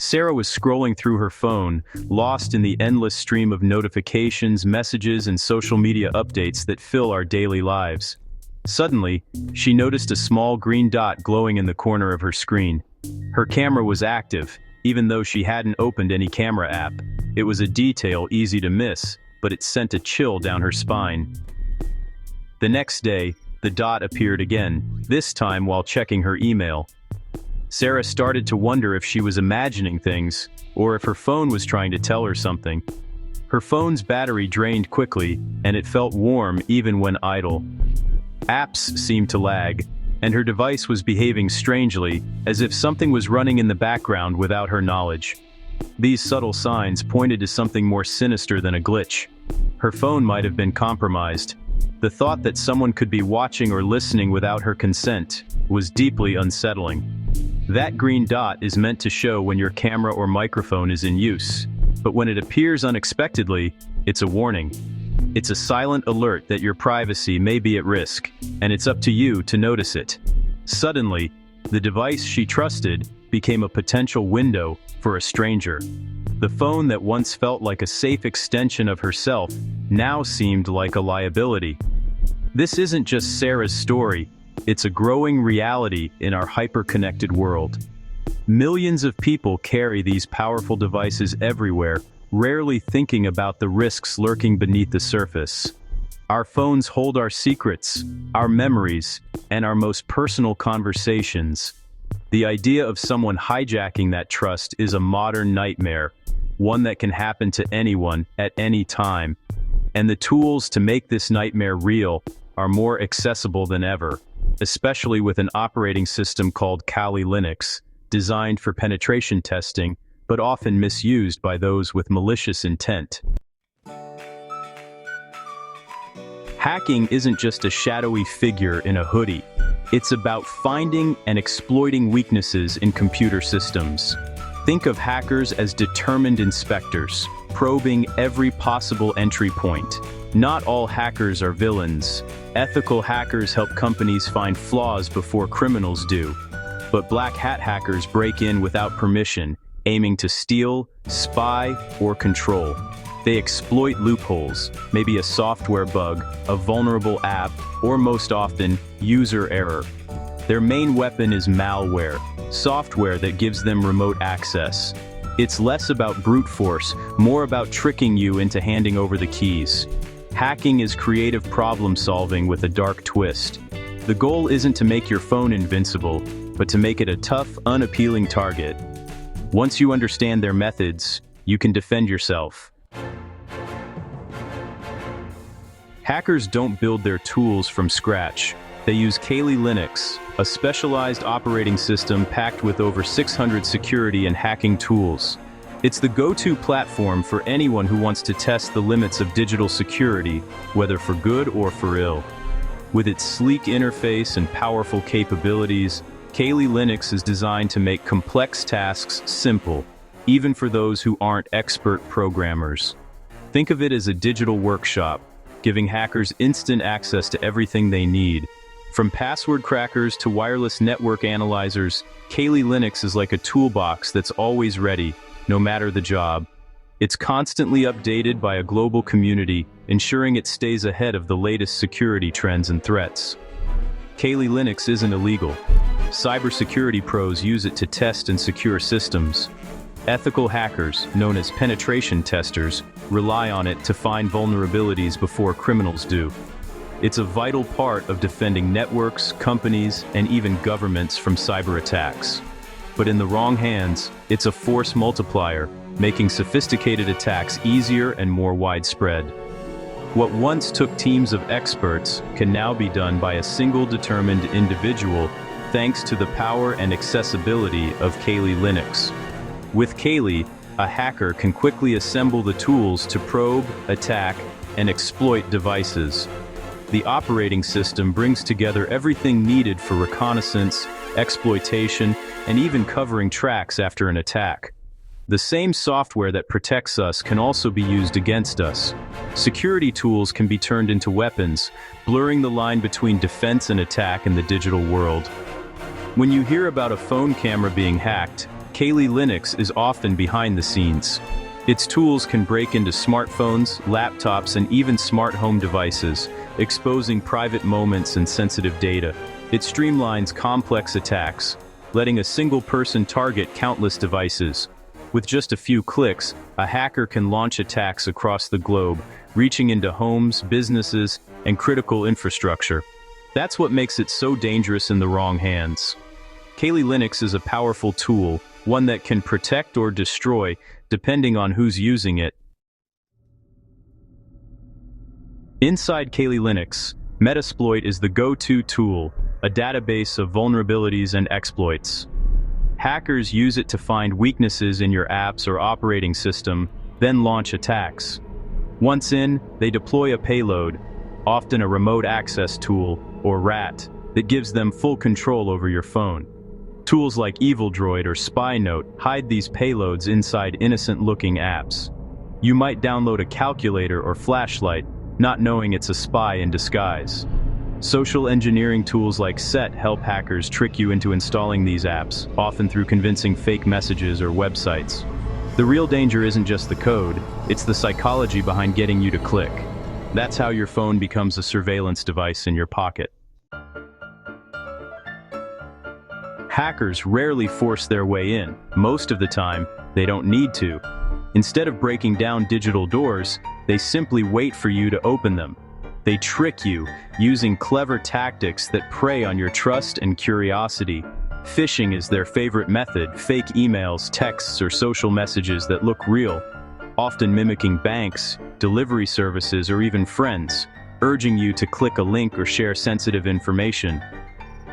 Sarah was scrolling through her phone, lost in the endless stream of notifications, messages, and social media updates that fill our daily lives. Suddenly, she noticed a small green dot glowing in the corner of her screen. Her camera was active, even though she hadn't opened any camera app. It was a detail easy to miss, but it sent a chill down her spine. The next day, the dot appeared again, this time while checking her email. Sarah started to wonder if she was imagining things, or if her phone was trying to tell her something. Her phone's battery drained quickly, and it felt warm even when idle. Apps seemed to lag, and her device was behaving strangely, as if something was running in the background without her knowledge. These subtle signs pointed to something more sinister than a glitch. Her phone might have been compromised. The thought that someone could be watching or listening without her consent was deeply unsettling. That green dot is meant to show when your camera or microphone is in use, but when it appears unexpectedly, it's a warning. It's a silent alert that your privacy may be at risk, and it's up to you to notice it. Suddenly, the device she trusted became a potential window for a stranger. The phone that once felt like a safe extension of herself now seemed like a liability. This isn't just Sarah's story, it's a growing reality in our hyper-connected world. Millions of people carry these powerful devices everywhere, rarely thinking about the risks lurking beneath the surface. Our phones hold our secrets, our memories, and our most personal conversations. The idea of someone hijacking that trust is a modern nightmare, one that can happen to anyone at any time. And the tools to make this nightmare real are more accessible than ever, especially with an operating system called Kali Linux, designed for penetration testing, but often misused by those with malicious intent. Hacking isn't just a shadowy figure in a hoodie. It's about finding and exploiting weaknesses in computer systems. Think of hackers as determined inspectors, probing every possible entry point. Not all hackers are villains. Ethical hackers help companies find flaws before criminals do. But black hat hackers break in without permission, aiming to steal, spy, or control. They exploit loopholes, maybe a software bug, a vulnerable app, or most often, user error. Their main weapon is malware, software that gives them remote access. It's less about brute force, more about tricking you into handing over the keys. Hacking is creative problem solving with a dark twist. The goal isn't to make your phone invincible, but to make it a tough, unappealing target. Once you understand their methods, you can defend yourself. Hackers don't build their tools from scratch. They use Kali Linux, a specialized operating system packed with over 600 security and hacking tools. It's the go-to platform for anyone who wants to test the limits of digital security, whether for good or for ill. With its sleek interface and powerful capabilities, Kali Linux is designed to make complex tasks simple, even for those who aren't expert programmers. Think of it as a digital workshop, giving hackers instant access to everything they need. From password crackers to wireless network analyzers, Kali Linux is like a toolbox that's always ready, no matter the job. It's constantly updated by a global community, ensuring it stays ahead of the latest security trends and threats. Kali Linux isn't illegal. Cybersecurity pros use it to test and secure systems. Ethical hackers, known as penetration testers, rely on it to find vulnerabilities before criminals do. It's a vital part of defending networks, companies, and even governments from cyber attacks. But in the wrong hands, it's a force multiplier, making sophisticated attacks easier and more widespread. What once took teams of experts can now be done by a single determined individual, thanks to the power and accessibility of Kali Linux. With Kali, a hacker can quickly assemble the tools to probe, attack, and exploit devices. The operating system brings together everything needed for reconnaissance, exploitation, and even covering tracks after an attack. The same software that protects us can also be used against us. Security tools can be turned into weapons, blurring the line between defense and attack in the digital world. When you hear about a phone camera being hacked, Kali Linux is often behind the scenes. Its tools can break into smartphones, laptops, and even smart home devices, exposing private moments and sensitive data. It streamlines complex attacks, letting a single person target countless devices. With just a few clicks, a hacker can launch attacks across the globe, reaching into homes, businesses, and critical infrastructure. That's what makes it so dangerous in the wrong hands. Kali Linux is a powerful tool, one that can protect or destroy, depending on who's using it. Inside Kali Linux, Metasploit is the go-to tool, a database of vulnerabilities and exploits. Hackers use it to find weaknesses in your apps or operating system, then launch attacks. Once in, they deploy a payload, often a remote access tool, or RAT, that gives them full control over your phone. Tools like EvilDroid or SpyNote hide these payloads inside innocent-looking apps. You might download a calculator or flashlight, not knowing it's a spy in disguise. Social engineering tools like SET help hackers trick you into installing these apps, often through convincing fake messages or websites. The real danger isn't just the code, it's the psychology behind getting you to click. That's how your phone becomes a surveillance device in your pocket. Hackers rarely force their way in. Most of the time, they don't need to. Instead of breaking down digital doors, they simply wait for you to open them. They trick you, using clever tactics that prey on your trust and curiosity. Phishing is their favorite method, fake emails, texts, or social messages that look real, often mimicking banks, delivery services, or even friends, urging you to click a link or share sensitive information.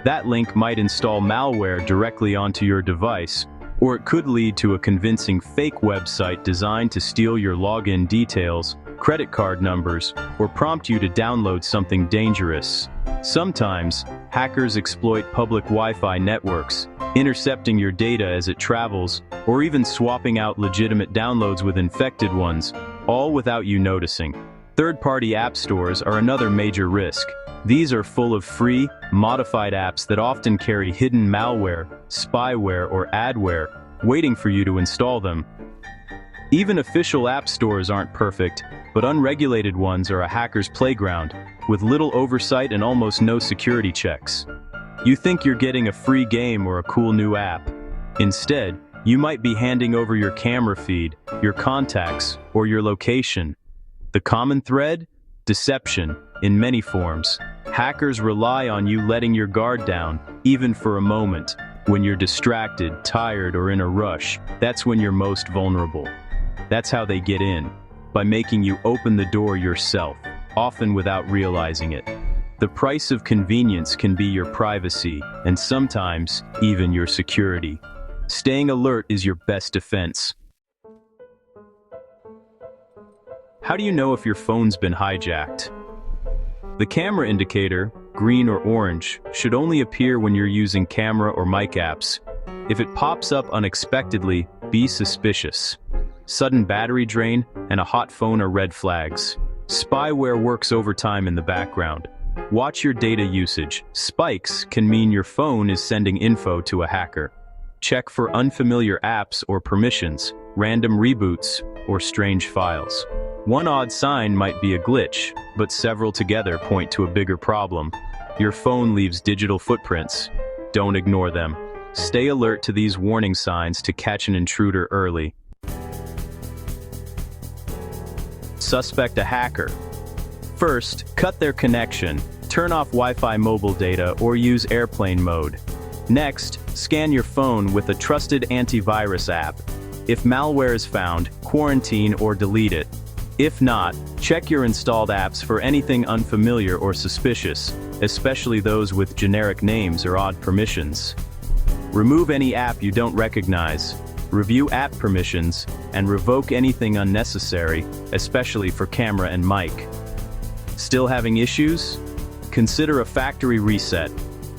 That link might install malware directly onto your device, or it could lead to a convincing fake website designed to steal your login details, credit card numbers, or prompt you to download something dangerous. Sometimes, hackers exploit public Wi-Fi networks, intercepting your data as it travels, or even swapping out legitimate downloads with infected ones, all without you noticing. Third-party app stores are another major risk. These are full of free, modified apps that often carry hidden malware, spyware, or adware, waiting for you to install them. Even official app stores aren't perfect, but unregulated ones are a hacker's playground, with little oversight and almost no security checks. You think you're getting a free game or a cool new app. Instead, you might be handing over your camera feed, your contacts, or your location. The common thread? Deception, in many forms. Hackers rely on you letting your guard down, even for a moment. When you're distracted, tired, or in a rush, that's when you're most vulnerable. That's how they get in, by making you open the door yourself, often without realizing it. The price of convenience can be your privacy, and sometimes, even your security. Staying alert is your best defense. How do you know if your phone's been hijacked? The camera indicator, green or orange, should only appear when you're using camera or mic apps. If it pops up unexpectedly, be suspicious. Sudden battery drain and a hot phone are red flags. Spyware works overtime in the background. Watch your data usage. Spikes can mean your phone is sending info to a hacker. Check for unfamiliar apps or permissions, random reboots, or strange files. One odd sign might be a glitch, but several together point to a bigger problem. Your phone leaves digital footprints. Don't ignore them. Stay alert to these warning signs to catch an intruder early. Suspect a hacker. First, cut their connection. Turn off Wi-Fi mobile data or use airplane mode. Next, scan your phone with a trusted antivirus app. If malware is found, quarantine or delete it. If not, check your installed apps for anything unfamiliar or suspicious, especially those with generic names or odd permissions. Remove any app you don't recognize. Review app permissions, and revoke anything unnecessary, especially for camera and mic. Still having issues? Consider a factory reset,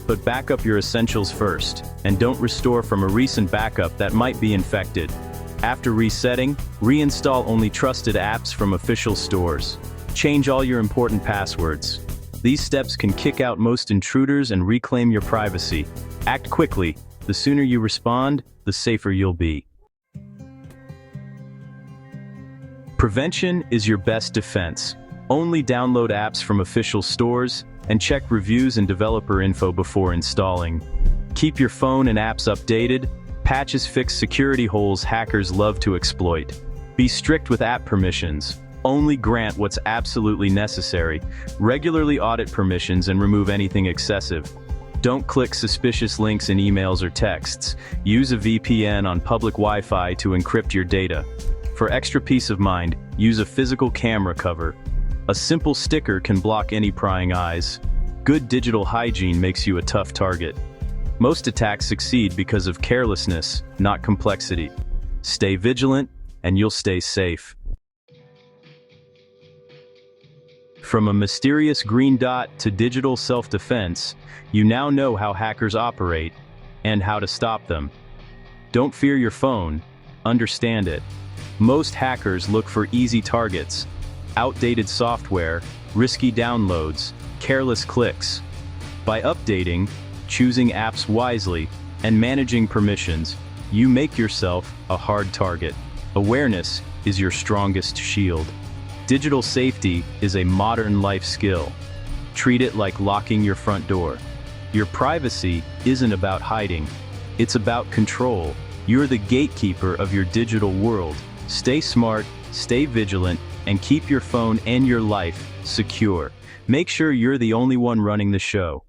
but back up your essentials first, and don't restore from a recent backup that might be infected. After resetting, reinstall only trusted apps from official stores. Change all your important passwords. These steps can kick out most intruders and reclaim your privacy. Act quickly, The sooner you respond, the safer you'll be. Prevention is your best defense. Only download apps from official stores and check reviews and developer info before installing. Keep your phone and apps updated. Patches fix security holes hackers love to exploit. Be strict with app permissions. Only grant what's absolutely necessary. Regularly audit permissions and remove anything excessive. Don't click suspicious links in emails or texts. Use a VPN on public Wi-Fi to encrypt your data. For extra peace of mind, use a physical camera cover. A simple sticker can block any prying eyes. Good digital hygiene makes you a tough target. Most attacks succeed because of carelessness, not complexity. Stay vigilant, and you'll stay safe. From a mysterious green dot to digital self-defense, you now know how hackers operate and how to stop them. Don't fear your phone, understand it. Most hackers look for easy targets, outdated software, risky downloads, careless clicks. By updating, choosing apps wisely, and managing permissions, you make yourself a hard target. Awareness is your strongest shield. Digital safety is a modern life skill. Treat it like locking your front door. Your privacy isn't about hiding. It's about control. You're the gatekeeper of your digital world. Stay smart, stay vigilant, and keep your phone and your life secure. Make sure you're the only one running the show.